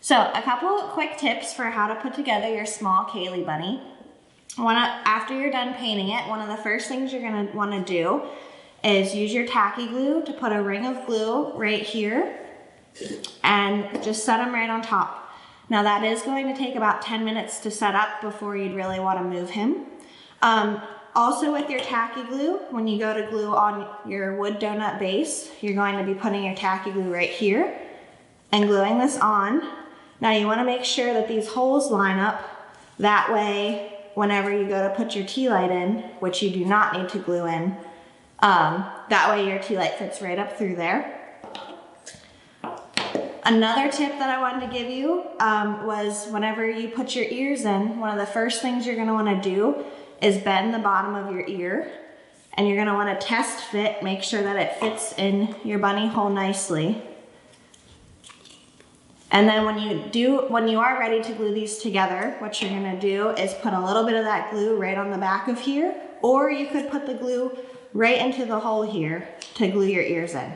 So a couple quick tips for how to put together your small Kaylee bunny. After you're done painting it, one of the first things you're gonna wanna do is use your tacky glue to put a ring of glue right here and just set them right on top. Now that is going to take about 10 minutes to set up before you'd really wanna move him. Also with your tacky glue, when you go to glue on your wood donut base, you're going to be putting your tacky glue right here and gluing this on. Now you wanna make sure that these holes line up. That way, whenever you go to put your tea light in, which you do not need to glue in, that way your tea light fits right up through there. Another tip that I wanted to give you was whenever you put your ears in, one of the first things you're gonna wanna do is bend the bottom of your ear, and you're gonna wanna test fit, make sure that it fits in your bunny hole nicely. And then when you are ready to glue these together, what you're gonna do is put a little bit of that glue right on the back of here, or you could put the glue right into the hole here to glue your ears in.